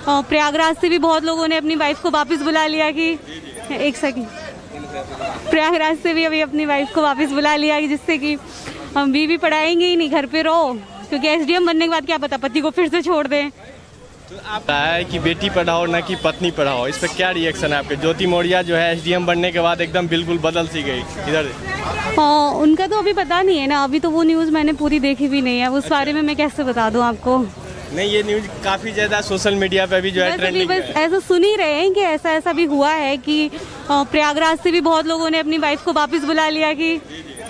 प्रयागराज से भी बहुत लोगों ने अपनी वाइफ को वापस बुला लिया कि एक सेकंड, प्रयागराज से भी अभी अपनी वाइफ को वापस बुला लिया कि जिससे कि हम बीवी पढ़ाएंगे ही नहीं, घर पे रहो, क्योंकि एसडीएम बनने के बाद क्या पता पति को फिर से छोड़ दें। तो आप कहा है कि बेटी पढ़ाओ ना कि पत्नी पढ़ाओ, इस पर क्या रिएक्शन है आपके? ज्योति मौर्या जो है एसडीएम बनने के बाद एकदम बिल्कुल बदल सी गई इधर। हाँ, उनका तो अभी पता नहीं है ना, अभी तो वो न्यूज़ मैंने पूरी देखी भी नहीं है, उस बारे में मैं कैसे बता दूँ आपको। नहीं, ये न्यूज काफी ज्यादा सोशल मीडिया पे भी जो है ट्रेंडिंग बस ऐसा सुन ही रहे हैं कि ऐसा ऐसा भी हुआ है कि प्रयागराज से भी बहुत लोगों ने अपनी वाइफ को वापस बुला लिया कि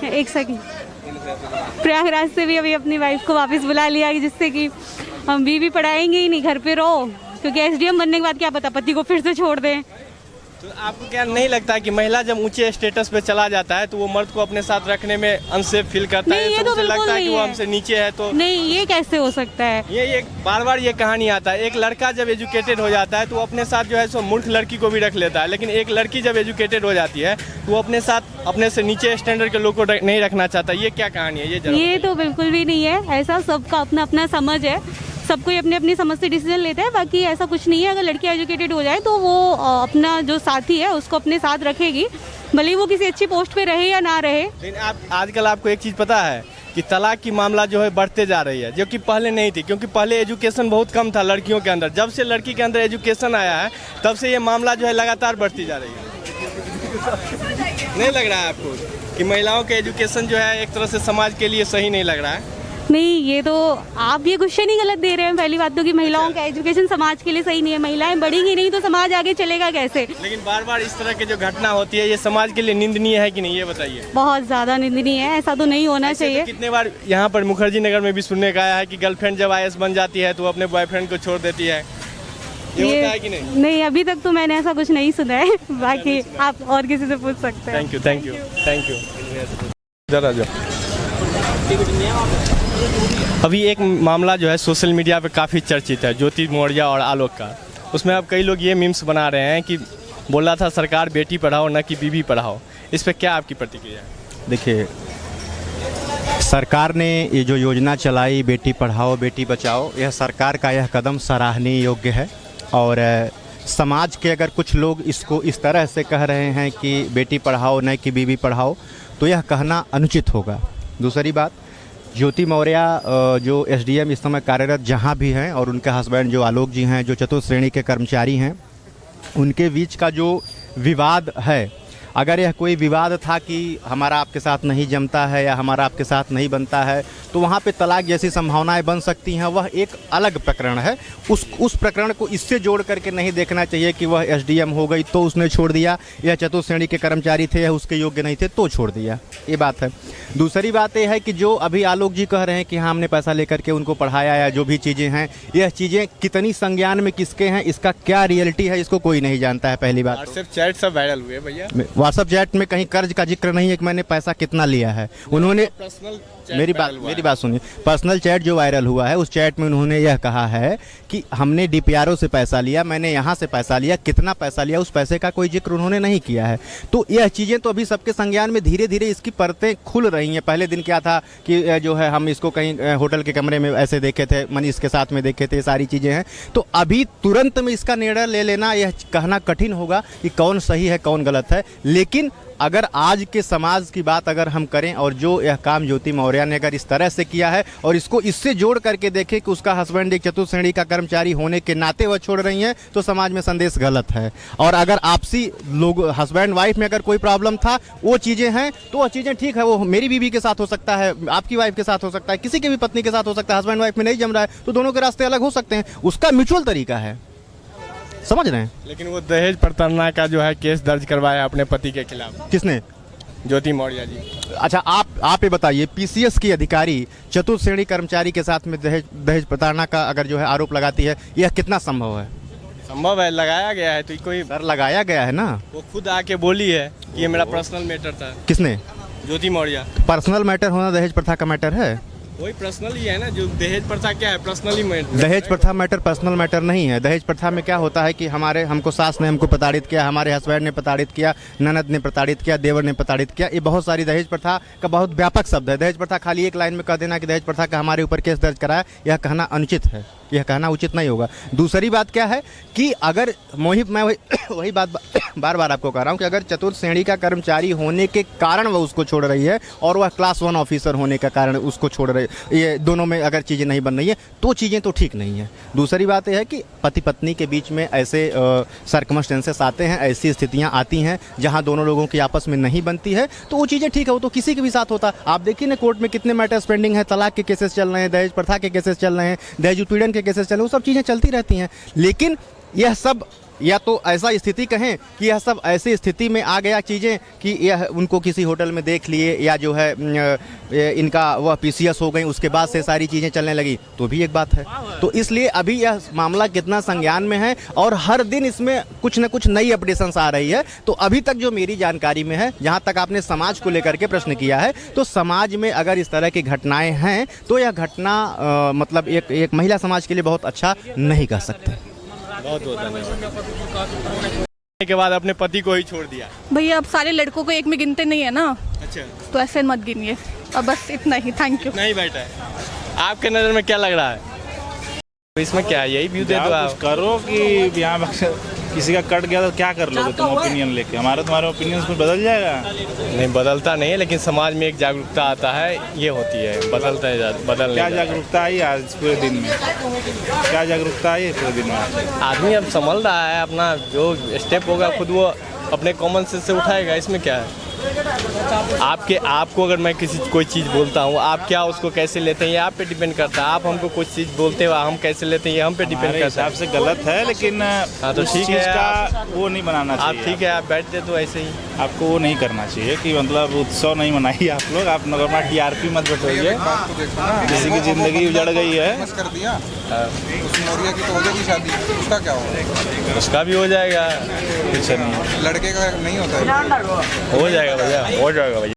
एक सेकंड, प्रयागराज से भी अभी अपनी वाइफ को वापस बुला लिया कि जिससे कि हम बीवी पढ़ाएंगे ही नहीं, घर पे रहो, क्योंकि एसडीएम बनने के बाद क्या पता पति को फिर से छोड़ दें। तो आपको क्या नहीं लगता कि महिला जब ऊंचे स्टेटस पे चला जाता है तो वो मर्द को अपने साथ रखने में अनसेफ फील करता है? ये तो उसे लगता है कि वो नहीं हमसे नीचे है तो नहीं, ये कैसे हो सकता है? ये बार बार ये कहानी आता है। एक लड़का जब एजुकेटेड हो जाता है तो वो अपने साथ जो है सो मूर्ख लड़की को भी रख लेता है, लेकिन एक लड़की जब एजुकेटेड हो जाती है तो वो अपने साथ अपने से नीचे स्टैंडर्ड के लोग को नहीं रखना चाहता। ये क्या कहानी है? ये तो बिल्कुल भी नहीं है ऐसा, सबका अपना अपना समझ है, सब कोई अपनी अपनी समझ से डिसीजन लेता है, बाकी ऐसा कुछ नहीं है। अगर लड़की एजुकेटेड हो जाए तो वो अपना जो साथी है उसको अपने साथ रखेगी, भले वो किसी अच्छी पोस्ट पे रहे या ना रहे। लेकिन आप आजकल आपको एक चीज़ पता है कि तलाक की मामला जो है बढ़ते जा रही है, जो कि पहले नहीं थी, क्योंकि पहले एजुकेशन बहुत कम था लड़कियों के अंदर। जब से लड़की के अंदर एजुकेशन आया है तब से ये मामला जो है लगातार बढ़ती जा रही है। नहीं लग रहा है आपको कि महिलाओं के एजुकेशन जो है एक तरह से समाज के लिए सही नहीं लग रहा है? नहीं, ये तो आप ये क्वेश्चन ही गलत दे रहे हैं। पहली बात तो कि महिलाओं का एजुकेशन समाज के लिए सही नहीं है, महिलाएं बढ़ेंगी नहीं तो समाज आगे चलेगा कैसे? लेकिन बार बार इस तरह की जो घटना होती है ये समाज के लिए निंदनीय है कि नहीं, ये बताइए। बहुत ज्यादा निंदनीय है, ऐसा तो नहीं होना चाहिए। कितने बार यहाँ पर मुखर्जी नगर में भी सुनने का आया है कि गर्लफ्रेंड जब आईएएस बन जाती है तो वो अपने बॉयफ्रेंड को छोड़ देती है। ये होता है कि नहीं? नहीं, अभी तक तो मैंने ऐसा कुछ नहीं सुना है, बाकी आप और किसी से पूछ सकते हैं। Thank you thank you thank you. जरा जो अभी एक मामला जो है सोशल मीडिया पे काफ़ी चर्चित है, ज्योति मौर्या और आलोक का। उसमें अब कई लोग ये मीम्स बना रहे हैं कि बोला था सरकार बेटी पढ़ाओ ना कि बीवी पढ़ाओ। इस पे क्या आपकी प्रतिक्रिया है? देखिए, सरकार ने ये जो योजना चलाई बेटी पढ़ाओ बेटी बचाओ, यह सरकार का यह कदम सराहनीय योग्य है। और समाज के अगर कुछ लोग इसको इस तरह से कह रहे हैं कि बेटी पढ़ाओ न कि बीवी पढ़ाओ, तो यह कहना अनुचित होगा। दूसरी बात, ज्योति मौर्या जो एसडीएम इस समय कार्यरत जहां भी हैं, और उनके हस्बैंड जो आलोक जी हैं जो चतुर्थ श्रेणी के कर्मचारी हैं, उनके बीच का जो विवाद है, अगर यह कोई विवाद था कि हमारा आपके साथ नहीं जमता है या हमारा आपके साथ नहीं बनता है, तो वहाँ पे तलाक जैसी संभावनाएं बन सकती हैं, वह एक अलग प्रकरण है। उस प्रकरण को इससे जोड़ करके नहीं देखना चाहिए कि वह एसडीएम हो गई तो उसने छोड़ दिया, या चतुर्थ श्रेणी के कर्मचारी थे या उसके योग्य नहीं थे तो छोड़ दिया, ये बात है। दूसरी बात यह है कि जो अभी आलोक जी कह रहे हैं कि हाँ हमने पैसा लेकर के उनको पढ़ाया या जो भी चीज़ें हैं, यह चीज़ें कितनी संज्ञान में किसके हैं, इसका क्या रियलिटी है, इसको कोई नहीं जानता है। पहली बात, व्हाट्सएप चैट सब वायरल हुए भैया। व्हाट्सएप चैट में कहीं कर्ज का जिक्र नहीं है कि मैंने पैसा कितना लिया है। उन्होंने मेरी बात सुनिए, पर्सनल चैट जो वायरल हुआ है उस चैट में उन्होंने यह कहा है कि हमने डीपीआरओ से पैसा लिया, मैंने यहाँ से पैसा लिया, कितना पैसा लिया, उस पैसे का कोई जिक्र उन्होंने नहीं किया है। तो यह चीज़ें तो अभी सबके संज्ञान में धीरे धीरे इसकी परतें खुल रही हैं। पहले दिन क्या था कि जो है हम इसको कहीं होटल के कमरे में ऐसे देखे थे, मनीष के साथ में देखे थे, सारी चीज़ें हैं। तो अभी तुरंत में इसका निर्णय ले लेना, यह कहना कठिन होगा कि कौन सही है कौन गलत है। लेकिन अगर आज के समाज की बात अगर हम करें और जो यह काम ज्योति मौर्या ने अगर इस तरह से किया है और इसको इससे जोड़ करके देखें कि उसका हस्बैंड एक चतुर्थ श्रेणी का कर्मचारी होने के नाते वह छोड़ रही हैं, तो समाज में संदेश गलत है। और अगर आपसी लोग हस्बैंड वाइफ में अगर कोई प्रॉब्लम था, वो चीज़ें हैं तो वह चीज़ें ठीक है, वो मेरी बीवी के साथ हो सकता है, आपकी वाइफ के साथ हो सकता है, किसी के भी पत्नी के साथ हो सकता है। हस्बैंड वाइफ में नहीं जम रहा है तो दोनों के रास्ते अलग हो सकते हैं, उसका म्यूचुअल तरीका है, समझ रहे हैं। लेकिन वो दहेज प्रताड़ना का जो है केस दर्ज करवाया अपने पति के खिलाफ। किसने? ज्योति मौर्या जी। अच्छा, आप ये बताइए, पीसीएस की अधिकारी चतुर्थ श्रेणी कर्मचारी के साथ में दहेज प्रताड़ना का अगर जो है आरोप लगाती है, यह कितना संभव है? संभव है, लगाया गया है। तो कोई सर लगाया गया है ना, वो खुद आके बोली है कि ये मेरा पर्सनल मैटर था। किसने? ज्योति मौर्या। पर्सनल मैटर होना दहेज प्रथा का मैटर है? वही पर्सनल ही है ना, जो दहेज प्रथा क्या है, पर्सनली मैटर। दहेज प्रथा मैटर पर्सनल मैटर नहीं है। दहेज प्रथा में क्या होता है कि हमको सास ने हमको प्रताड़ित किया, हमारे हस्बैंड ने प्रताड़ित किया, ननद ने प्रताड़ित किया, देवर ने प्रताड़ित किया, ये बहुत सारी दहेज प्रथा का बहुत व्यापक शब्द है। दहेज प्रथा खाली एक लाइन में कह देना कि दहेज प्रथा का हमारे ऊपर केस दर्ज कराया, यह कहना अनुचित है। यह कहना उचित नहीं होगा। दूसरी बात क्या है कि अगर मैं वही बात बार बार आपको कह रहा हूँ कि अगर चतुर्थ श्रेणी का कर्मचारी होने के कारण वह उसको छोड़ रही है और वह क्लास 1 ऑफिसर होने का कारण उसको छोड़ रही है, ये दोनों में अगर चीज़ें नहीं बन रही है तो चीज़ें तो ठीक नहीं है। दूसरी बात यह है कि पति पत्नी के बीच में ऐसे सर्कमस्टेंसेस आते हैं, ऐसी स्थितियाँ आती हैं जहाँ दोनों लोगों की आपस में नहीं बनती है, तो वो चीज़ें ठीक है, वो तो किसी के भी साथ होता। आप देखिए ना कोर्ट में कितने मैटर्स पेंडिंग है, तलाक के केसेस चल रहे हैं, दहेज प्रथा के केसेस चल रहे हैं, दहेज उत्पीड़न के केसेस चल रहे हैं, वो सब चीज़ें चलती रहती हैं। लेकिन यह सब या तो ऐसा स्थिति कहें कि यह सब ऐसी स्थिति में आ गया चीज़ें कि यह उनको किसी होटल में देख लिए या जो है इनका वह पीसीएस हो गई, उसके बाद से सारी चीज़ें चलने लगी, तो भी एक बात है। तो इसलिए अभी यह मामला कितना संज्ञान में है और हर दिन इसमें कुछ न कुछ नई अपडेशंस आ रही है। तो अभी तक जो मेरी जानकारी में है, जहाँ तक आपने समाज को लेकर के प्रश्न किया है, तो समाज में अगर इस तरह की घटनाएं हैं तो यह घटना मतलब एक महिला समाज के लिए बहुत अच्छा नहीं कह सकते। बहुत बहुत धन्यवाद। के बाद अपने पति को ही छोड़ दिया भैया, अब सारे लड़कों को एक में गिनते नहीं है ना, अच्छा, तो ऐसे मत गिनिए। अब बस इतना ही, थैंक यू। नहीं बैठा है। आपके नज़र में क्या लग रहा है इसमें? क्या है, यही व्यू दे दो आप। करो कि यहाँ किसी का कट गया तो क्या कर लोगे तुम ओपिनियन लेके? तुम्हारे ओपिनियन कुछ बदल जाएगा? नहीं बदलता नहीं है, लेकिन समाज में एक जागरूकता आता है, ये होती है, बदलता है, बदल क्या जागरूकता आई आज पूरे दिन में? क्या जागरूकता आई पूरे दिन में? आदमी अब संभल रहा है, अपना जो स्टेप होगा खुद वो अपने कॉमन सेंस से उठाएगा, इसमें क्या है। आपको अगर मैं कोई चीज़ बोलता हूँ, आप क्या उसको कैसे लेते हैं ये आप पे डिपेंड करता है। आप हमको कुछ चीज़ बोलते हो, हम कैसे लेते हैं ये हम पे डिपेंड करता है। हिसाब से गलत है, लेकिन हाँ तो ठीक है, का वो नहीं बनाना चाहिए। आप ठीक है, आप बैठते तो ऐसे ही आपको वो नहीं करना चाहिए कि मतलब उत्सव नहीं मनाइए आप लोग। आप अपना टीआरपी मत बटोइए, किसी की ज़िंदगी उजड़ गई है। कर दिया उसमें की तो हो जाएगी शादी, उसका क्या होगा? उसका भी हो जाएगा, कुछ नहीं, लड़के का नहीं होता है। हो जाएगा भैया, हो जाएगा भैया।